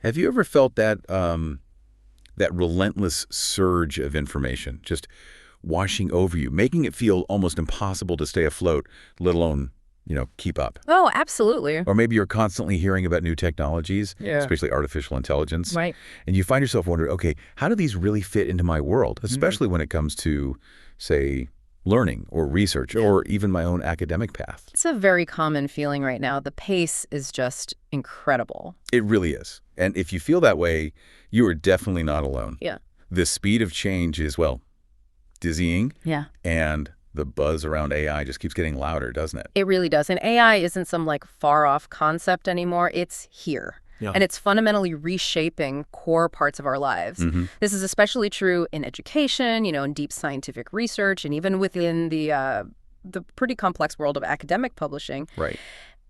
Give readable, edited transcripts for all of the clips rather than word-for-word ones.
Have you ever felt that that relentless surge of information just washing over you, making it feel almost impossible to stay afloat, let alone, keep up? Oh, absolutely. Or maybe you're constantly hearing about new technologies, especially artificial intelligence. Right. And you find yourself wondering, okay, how do these really fit into my world, especially when it comes to, say, learning or research or even my own academic path? It's a very common feeling right now. The pace is just incredible. It really is. And if you feel that way, you are definitely not alone. Yeah. The speed of change is, well, dizzying. Yeah. And the buzz around AI just keeps getting louder, doesn't it? It really does. And AI isn't some far off concept anymore. It's here. Yeah. And it's fundamentally reshaping core parts of our lives. This is especially true in education, in deep scientific research, and even within the pretty complex world of academic publishing. Right.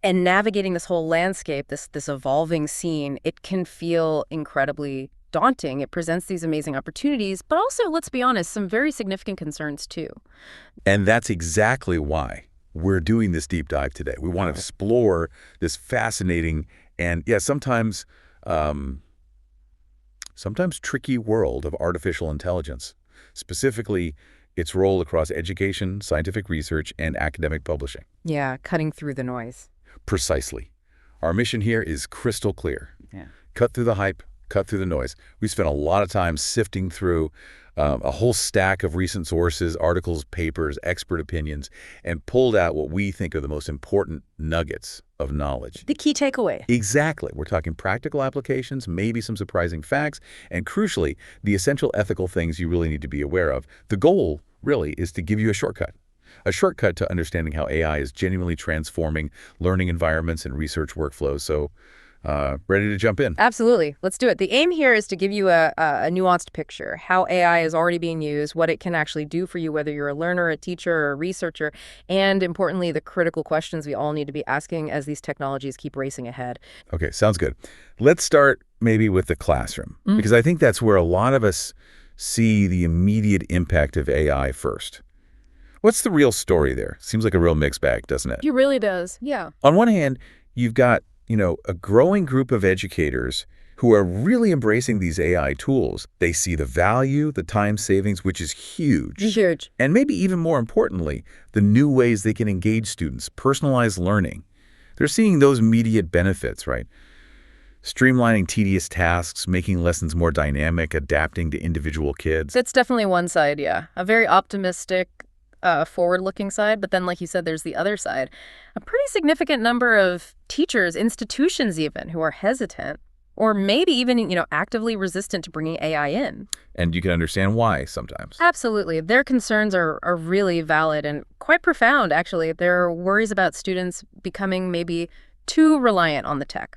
And navigating this whole landscape, this evolving scene, it can feel incredibly daunting. It presents these amazing opportunities, but also, let's be honest, some very significant concerns too. And that's exactly why we're doing this deep dive today. We want to explore this fascinating and, sometimes tricky world of artificial intelligence, specifically its role across education, scientific research, and academic publishing. Yeah, cutting through the noise. Precisely. Our mission here is crystal clear. Yeah. Cut through the hype, cut through the noise. We spent a lot of time sifting through a whole stack of recent sources, articles, papers, expert opinions, and pulled out what we think are the most important nuggets of knowledge. The key takeaway. Exactly. We're talking practical applications, maybe some surprising facts, and crucially, the essential ethical things you really need to be aware of. The goal, really, is to give you a shortcut to understanding how AI is genuinely transforming learning environments and research workflows. So, ready to jump in? Absolutely. Let's do it. The aim here is to give you a nuanced picture, how AI is already being used, what it can actually do for you, whether you're a learner, a teacher, or a researcher, and importantly, the critical questions we all need to be asking as these technologies keep racing ahead. Okay, sounds good. Let's start maybe with the classroom, because I think that's where a lot of us see the immediate impact of AI first. What's the real story there? Seems like a real mixed bag, doesn't it? It really does, yeah. On one hand, you've got a growing group of educators who are really embracing these AI tools. They see the value, the time savings, which is huge. Huge. And maybe even more importantly, the new ways they can engage students, personalized learning. They're seeing those immediate benefits, right? Streamlining tedious tasks, making lessons more dynamic, adapting to individual kids. That's definitely one side, yeah. A very optimistic, forward-looking side, but then, like you said, there's the other side. A pretty significant number of teachers, institutions even, who are hesitant or maybe even, actively resistant to bringing AI in. And you can understand why sometimes. Absolutely. Their concerns are really valid and quite profound, actually. There are worries about students becoming maybe too reliant on the tech,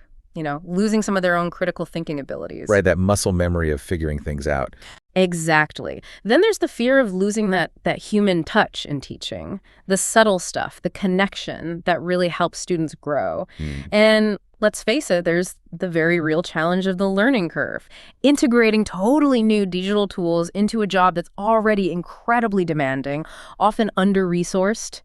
losing some of their own critical thinking abilities. Right, that muscle memory of figuring things out. Exactly. Then there's the fear of losing that human touch in teaching, the subtle stuff, the connection that really helps students grow. And let's face it, there's the very real challenge of the learning curve. Integrating totally new digital tools into a job that's already incredibly demanding, often under-resourced.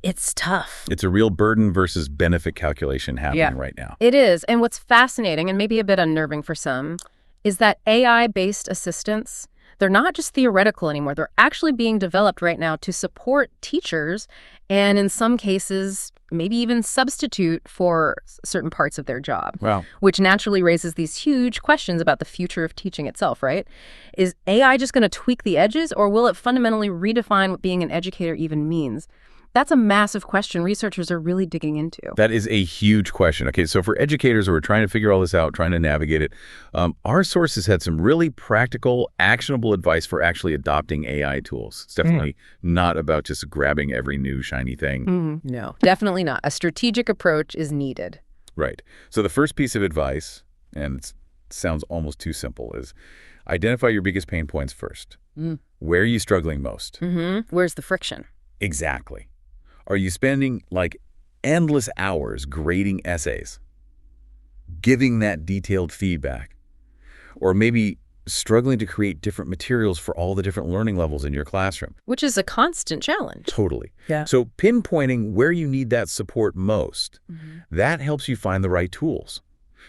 It's tough. It's a real burden versus benefit calculation happening right now. It is. And what's fascinating and maybe a bit unnerving for some is that AI-based assistants, they're not just theoretical anymore. They're actually being developed right now to support teachers and in some cases maybe even substitute for certain parts of their job. Wow. Which naturally raises these huge questions about the future of teaching itself, right? Is AI just going to tweak the edges, or will it fundamentally redefine what being an educator even means? That's a massive question researchers are really digging into. That is a huge question. Okay, so for educators who are trying to figure all this out, trying to navigate it, our sources had some really practical, actionable advice for actually adopting AI tools. It's definitely not about just grabbing every new shiny thing. No, definitely not. A strategic approach is needed. Right. So the first piece of advice, and it sounds almost too simple, is identify your biggest pain points first. Where are you struggling most? Where's the friction? Exactly. Are you spending endless hours grading essays, giving that detailed feedback, or maybe struggling to create different materials for all the different learning levels in your classroom? Which is a constant challenge. Totally. Yeah. So pinpointing where you need that support most, that helps you find the right tools.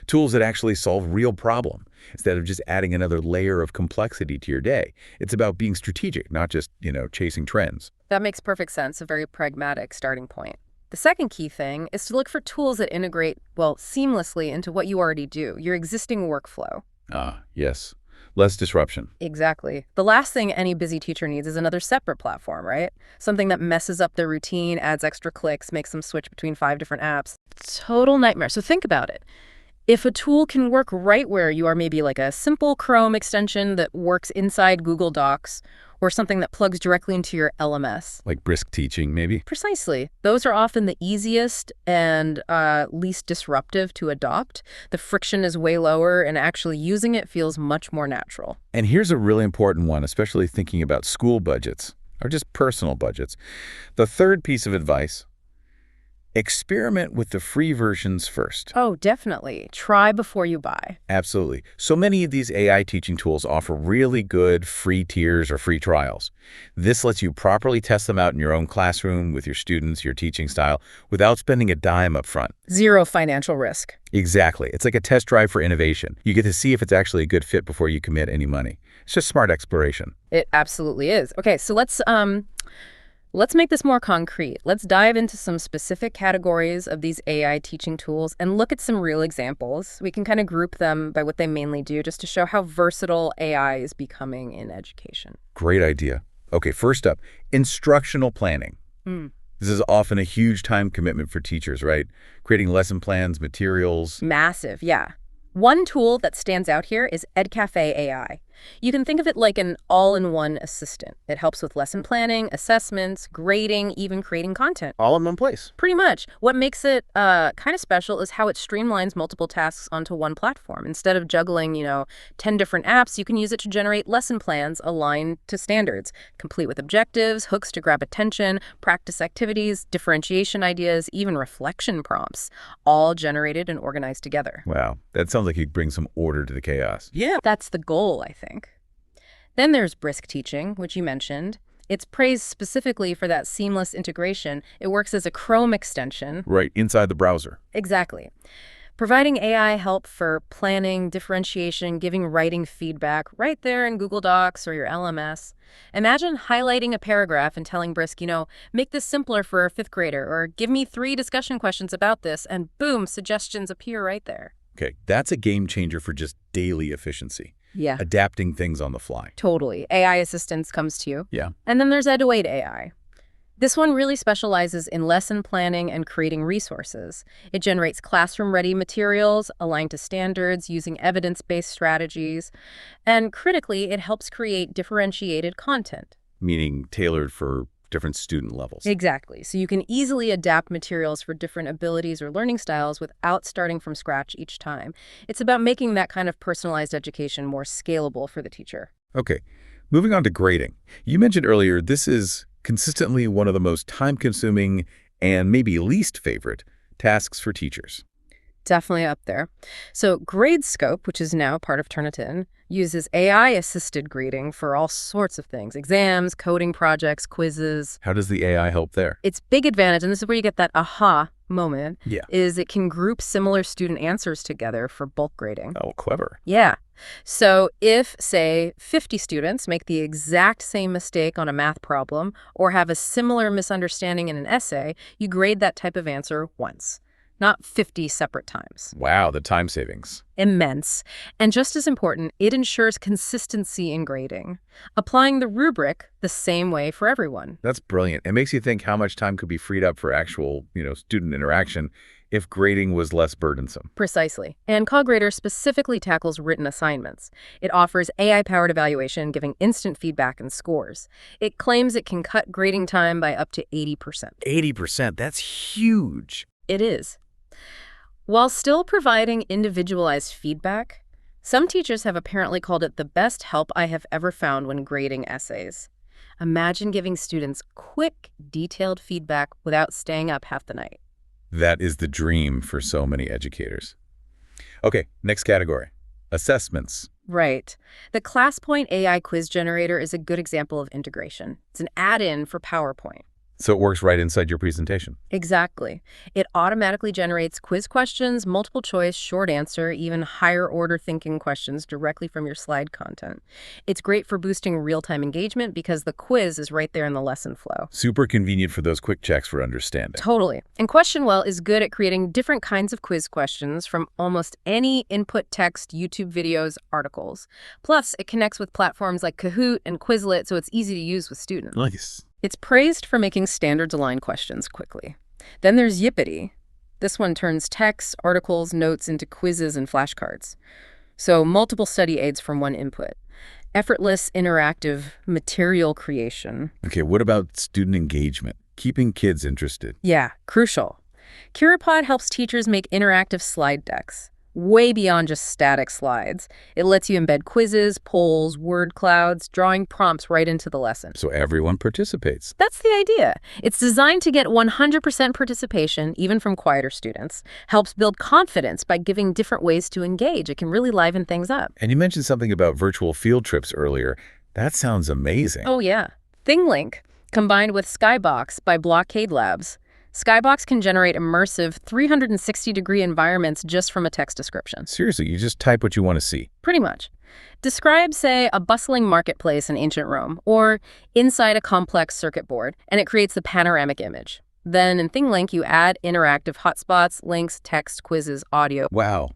Tools that actually solve real problem instead of just adding another layer of complexity to your day. It's about being strategic, not just, chasing trends. That makes perfect sense, a very pragmatic starting point. The second key thing is to look for tools that integrate, seamlessly into what you already do, your existing workflow. Ah, yes. Less disruption. Exactly. The last thing any busy teacher needs is another separate platform, right? Something that messes up their routine, adds extra clicks, makes them switch between 5 different apps. Total nightmare. So think about it. If a tool can work right where you are, maybe like a simple Chrome extension that works inside Google Docs, or something that plugs directly into your LMS. Like brisk teaching, maybe? Precisely. Those are often the easiest and least disruptive to adopt. The friction is way lower, and actually using it feels much more natural. And here's a really important one, especially thinking about school budgets, or just personal budgets. The third piece of advice: experiment with the free versions first. Oh, definitely. Try before you buy. Absolutely. So many of these AI teaching tools offer really good free tiers or free trials. This lets you properly test them out in your own classroom with your students, your teaching style, without spending a dime up front. Zero financial risk. Exactly. It's like a test drive for innovation. You get to see if it's actually a good fit before you commit any money. It's just smart exploration. It absolutely is. Okay, so let's make this more concrete. Let's dive into some specific categories of these AI teaching tools and look at some real examples. We can kind of group them by what they mainly do, just to show how versatile AI is becoming in education. Great idea. Okay, first up, instructional planning. This is often a huge time commitment for teachers, right? Creating lesson plans, materials. Massive, yeah. One tool that stands out here is EdCafe AI. You can think of it like an all-in-one assistant. It helps with lesson planning, assessments, grading, even creating content. All in one place. Pretty much. What makes it kind of special is how it streamlines multiple tasks onto one platform. Instead of juggling, 10 different apps, you can use it to generate lesson plans aligned to standards, complete with objectives, hooks to grab attention, practice activities, differentiation ideas, even reflection prompts, all generated and organized together. Wow, that sounds like you bring some order to the chaos. Yeah. That's the goal, I think. Then there's brisk teaching, which you mentioned. It's praised specifically for that seamless integration. It works as a Chrome extension. Right, inside the browser. Exactly. Providing AI help for planning, differentiation, giving writing feedback right there in Google Docs or your LMS. Imagine highlighting a paragraph and telling Brisk, make this simpler for a 5th grader, or give me 3 discussion questions about this, and boom, suggestions appear right there. Okay, that's a game changer for just daily efficiency. Yeah. Adapting things on the fly. Totally. AI assistance comes to you. Yeah. And then there's Ed2Aid AI. This one really specializes in lesson planning and creating resources. It generates classroom-ready materials aligned to standards using evidence-based strategies. And critically, it helps create differentiated content. Meaning tailored for different student levels. Exactly. So you can easily adapt materials for different abilities or learning styles without starting from scratch each time. It's about making that kind of personalized education more scalable for the teacher. Okay, moving on to grading. You mentioned earlier this is consistently one of the most time-consuming and maybe least favorite tasks for teachers. Definitely up there. So GradeScope, which is now part of Turnitin, uses AI-assisted grading for all sorts of things: exams, coding projects, quizzes. How does the AI help there? Its big advantage, and this is where you get that aha moment, Yeah. is it can group similar student answers together for bulk grading. Oh, clever. Yeah. So if, say, 50 students make the exact same mistake on a math problem or have a similar misunderstanding in an essay, you grade that type of answer once, not 50 separate times. Wow, the time savings. Immense. And just as important, it ensures consistency in grading, applying the rubric the same way for everyone. That's brilliant. It makes you think how much time could be freed up for actual, student interaction if grading was less burdensome. Precisely. And CogGrader specifically tackles written assignments. It offers AI-powered evaluation, giving instant feedback and scores. It claims it can cut grading time by up to 80%. 80%, that's huge. It is. While still providing individualized feedback, some teachers have apparently called it the best help I have ever found when grading essays. Imagine giving students quick, detailed feedback without staying up half the night. That is the dream for so many educators. Okay, next category, assessments. Right. The ClassPoint AI quiz generator is a good example of integration. It's an add-in for PowerPoint. So it works right inside your presentation. Exactly. It automatically generates quiz questions, multiple choice, short answer, even higher order thinking questions directly from your slide content. It's great for boosting real-time engagement because the quiz is right there in the lesson flow. Super convenient for those quick checks for understanding. Totally. And QuestionWell is good at creating different kinds of quiz questions from almost any input text, YouTube videos, articles. Plus, it connects with platforms like Kahoot and Quizlet, so it's easy to use with students. Nice. It's praised for making standards-aligned questions quickly. Then there's Yippity. This one turns texts, articles, notes into quizzes and flashcards. So multiple study aids from one input. Effortless, interactive material creation. Okay, what about student engagement? Keeping kids interested. Yeah, crucial. CuraPod helps teachers make interactive slide decks, way beyond just static slides. It lets you embed quizzes, polls, word clouds, drawing prompts right into the lesson. So everyone participates. That's the idea. It's designed to get 100% participation, even from quieter students. Helps build confidence by giving different ways to engage. It can really liven things up. And you mentioned something about virtual field trips earlier. That sounds amazing. Oh, yeah. ThingLink, combined with Skybox by Blockade Labs. Skybox can generate immersive 360-degree environments just from a text description. Seriously, you just type what you want to see. Pretty much. Describe, say, a bustling marketplace in ancient Rome, or inside a complex circuit board, and it creates the panoramic image. Then in ThingLink, you add interactive hotspots, links, text, quizzes, audio. Wow.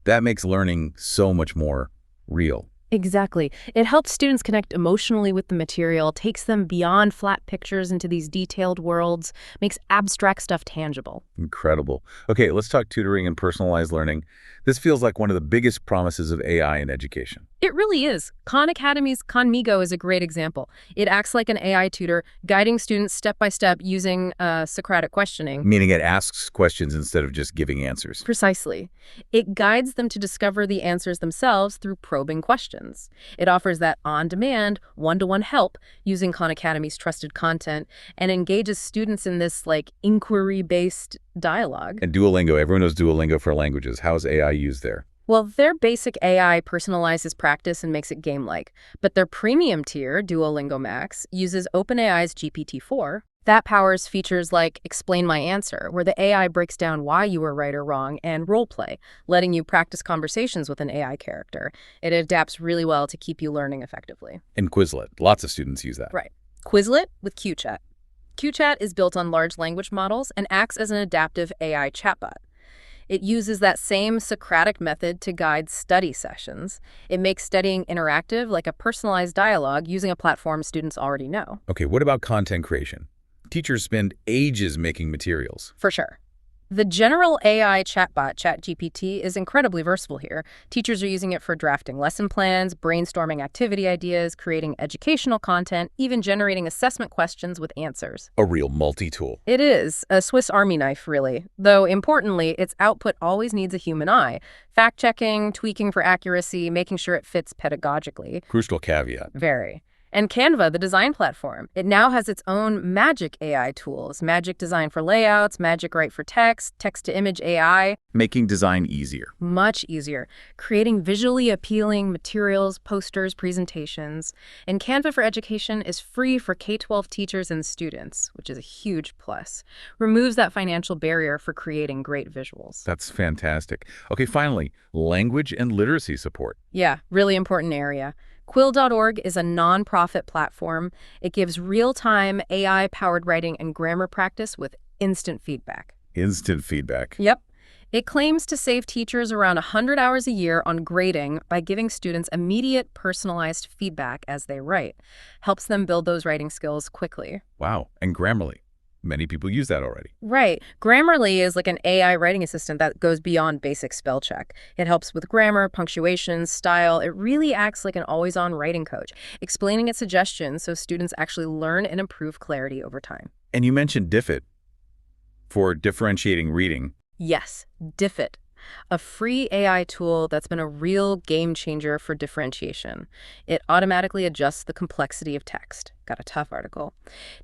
That makes learning so much more real. Exactly. It helps students connect emotionally with the material, takes them beyond flat pictures into these detailed worlds, makes abstract stuff tangible. Incredible. Okay, let's talk tutoring and personalized learning. This feels like one of the biggest promises of AI in education. It really is. Khan Academy's Khanmigo is a great example. It acts like an AI tutor, guiding students step by step using Socratic questioning. Meaning it asks questions instead of just giving answers. Precisely. It guides them to discover the answers themselves through probing questions. It offers that on-demand, one-to-one help using Khan Academy's trusted content and engages students in this inquiry-based dialogue. And Duolingo, everyone knows Duolingo for languages. How is AI used there? Well, their basic AI personalizes practice and makes it game-like. But their premium tier, Duolingo Max, uses OpenAI's GPT-4. That powers features like Explain My Answer, where the AI breaks down why you were right or wrong, and role play, letting you practice conversations with an AI character. It adapts really well to keep you learning effectively. And Quizlet. Lots of students use that. Right. Quizlet with QChat. QChat is built on large language models and acts as an adaptive AI chatbot. It uses that same Socratic method to guide study sessions. It makes studying interactive, like a personalized dialogue, using a platform students already know. Okay, what about content creation? Teachers spend ages making materials. For sure. The general AI chatbot, ChatGPT, is incredibly versatile here. Teachers are using it for drafting lesson plans, brainstorming activity ideas, creating educational content, even generating assessment questions with answers. A real multi-tool. It is a Swiss Army knife, really. Though, importantly, its output always needs a human eye. Fact-checking, tweaking for accuracy, making sure it fits pedagogically. Crucial caveat. Very. And Canva, the design platform. It now has its own Magic AI tools. Magic Design for layouts, Magic Write for text, text-to-image AI. Making design easier. Much easier. Creating visually appealing materials, posters, presentations. And Canva for Education is free for K-12 teachers and students, which is a huge plus. Removes that financial barrier for creating great visuals. That's fantastic. Okay, finally, language and literacy support. Yeah, really important area. Quill.org is a nonprofit platform. It gives real-time AI-powered writing and grammar practice with instant feedback. Instant feedback. Yep. It claims to save teachers around 100 hours a year on grading by giving students immediate personalized feedback as they write. Helps them build those writing skills quickly. Wow. And Grammarly. Many people use that already. Right. Grammarly is like an AI writing assistant that goes beyond basic spell check. It helps with grammar, punctuation, style. It really acts like an always-on writing coach, explaining its suggestions so students actually learn and improve clarity over time. And you mentioned Diffit for differentiating reading. Yes, Diffit. A free AI tool that's been a real game changer for differentiation. It automatically adjusts the complexity of text. Got a tough article.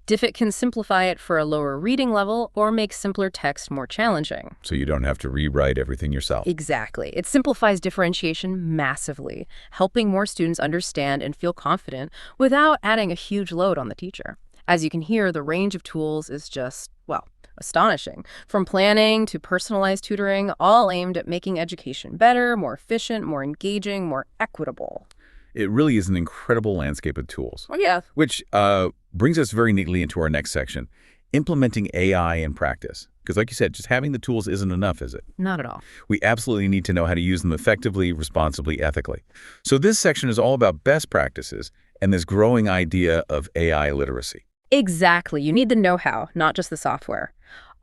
Diffit can simplify it for a lower reading level or make simpler text more challenging. So you don't have to rewrite everything yourself. Exactly. It simplifies differentiation massively, helping more students understand and feel confident without adding a huge load on the teacher. As you can hear, the range of tools is just, well, astonishing. From planning to personalized tutoring, all aimed at making education better, more efficient, more engaging, more equitable. It really is an incredible landscape of tools. Oh, yeah. Which brings us very neatly into our next section, implementing AI in practice. Because like you said, just having the tools isn't enough, is it? Not at all. We absolutely need to know how to use them effectively, responsibly, ethically. So this section is all about best practices and this growing idea of AI literacy. Exactly. You need the know-how, not just the software.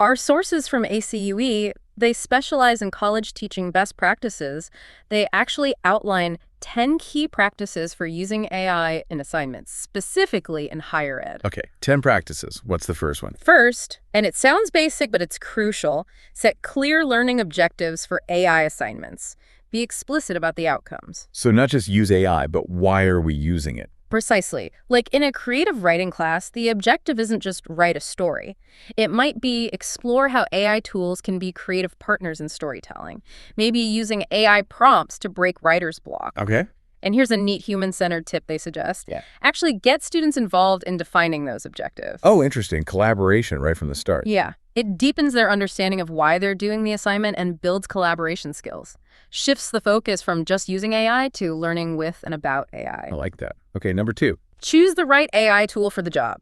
Our sources from ACUE, they specialize in college teaching best practices. They actually outline 10 key practices for using AI in assignments, specifically in higher ed. Okay, 10 practices. What's the first one? First, and it sounds basic, but it's crucial, set clear learning objectives for AI assignments. Be explicit about the outcomes. So not just use AI, but why are we using it? Precisely. Like in a creative writing class, the objective isn't just write a story. It might be explore how AI tools can be creative partners in storytelling. Maybe using AI prompts to break writer's block. Okay. And here's a neat human-centered tip they suggest. Yeah. Actually get students involved in defining those objectives. Oh, interesting. Collaboration right from the start. Yeah. It deepens their understanding of why they're doing the assignment and builds collaboration skills. Shifts the focus from just using AI to learning with and about AI. I like that. Okay, number 2. Choose the right AI tool for the job.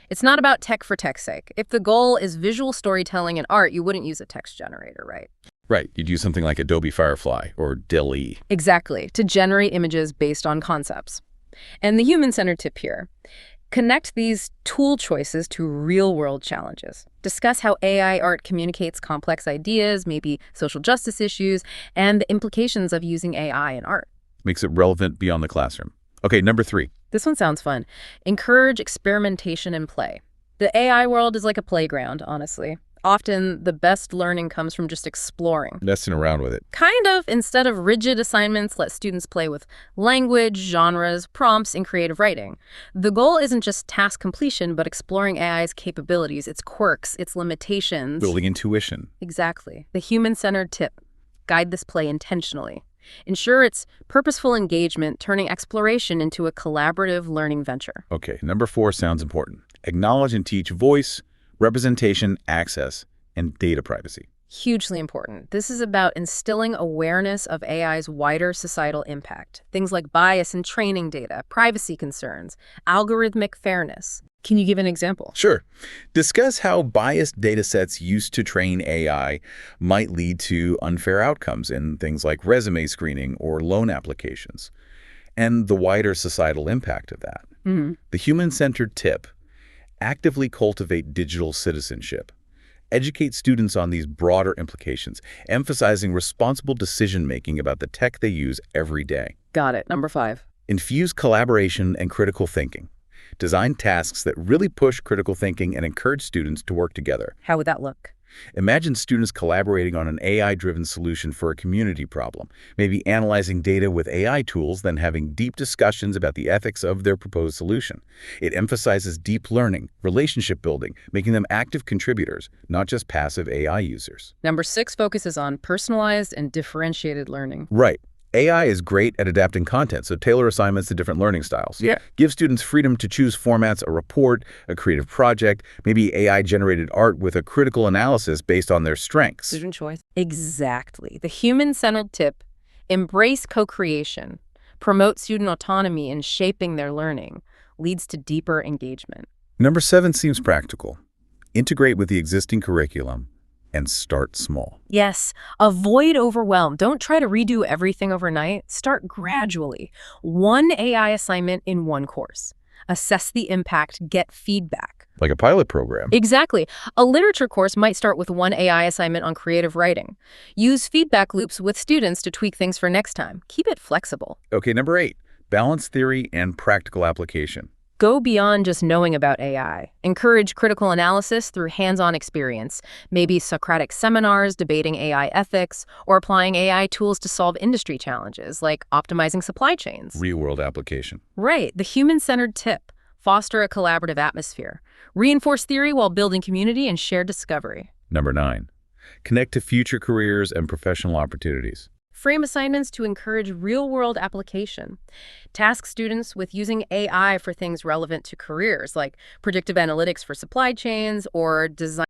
It's not about tech for tech's sake. If the goal is visual storytelling and art, you wouldn't use a text generator, right? Right. You'd use something like Adobe Firefly or DALL-E. Exactly, to generate images based on concepts. And the human-centered tip here. Connect these tool choices to real-world challenges. Discuss how AI art communicates complex ideas, maybe social justice issues, and the implications of using AI in art. Makes it relevant beyond the classroom. Okay, number 3. This one sounds fun. Encourage experimentation and play. The AI world is like a playground, honestly. Often, the best learning comes from just exploring. Messing around with it. Kind of. Instead of rigid assignments, let students play with language, genres, prompts, and creative writing. The goal isn't just task completion, but exploring AI's capabilities, its quirks, its limitations. Building intuition. Exactly. The human-centered tip. Guide this play intentionally. Ensure it's purposeful engagement, turning exploration into a collaborative learning venture. Okay, number 4 sounds important. Acknowledge and teach voice, representation, access, and data privacy. Hugely important. This is about instilling awareness of AI's wider societal impact. Things like bias in training data, privacy concerns, algorithmic fairness. Can you give an example? Sure. Discuss how biased data sets used to train AI might lead to unfair outcomes in things like resume screening or loan applications, and the wider societal impact of that. The human-centered tip. Actively cultivate digital citizenship. Educate students on these broader implications, emphasizing responsible decision-making about the tech they use every day. Got it. Number 5. Infuse collaboration and critical thinking. Design tasks that really push critical thinking and encourage students to work together. How would that look? Imagine students collaborating on an AI-driven solution for a community problem, maybe analyzing data with AI tools, then having deep discussions about the ethics of their proposed solution. It emphasizes deep learning, relationship building, making them active contributors, not just passive AI users. Number 6 focuses on personalized and differentiated learning. Right. AI is great at adapting content, so tailor assignments to different learning styles. Yeah. Give students freedom to choose formats, a report, a creative project, maybe AI-generated art with a critical analysis based on their strengths. Decision choice. Exactly. The human-centered tip. Embrace co-creation. Promote student autonomy in shaping their learning. Leads to deeper engagement. Number 7 seems practical. Integrate with the existing curriculum and start small. Yes, avoid overwhelm. Don't try to redo everything overnight. Start gradually. One AI assignment in one course. Assess the impact, get feedback. Like a pilot program. Exactly. A literature course might start with one AI assignment on creative writing. Use feedback loops with students to tweak things for next time. Keep it flexible. Okay, number 8, balance theory and practical application. Go beyond just knowing about AI. Encourage critical analysis through hands-on experience, maybe Socratic seminars debating AI ethics, or applying AI tools to solve industry challenges, like optimizing supply chains. Real-world application. Right, the human-centered tip. Foster a collaborative atmosphere. Reinforce theory while building community and shared discovery. Number 9, connect to future careers and professional opportunities. Frame assignments to encourage real-world application. Task students with using AI for things relevant to careers, like predictive analytics for supply chains or design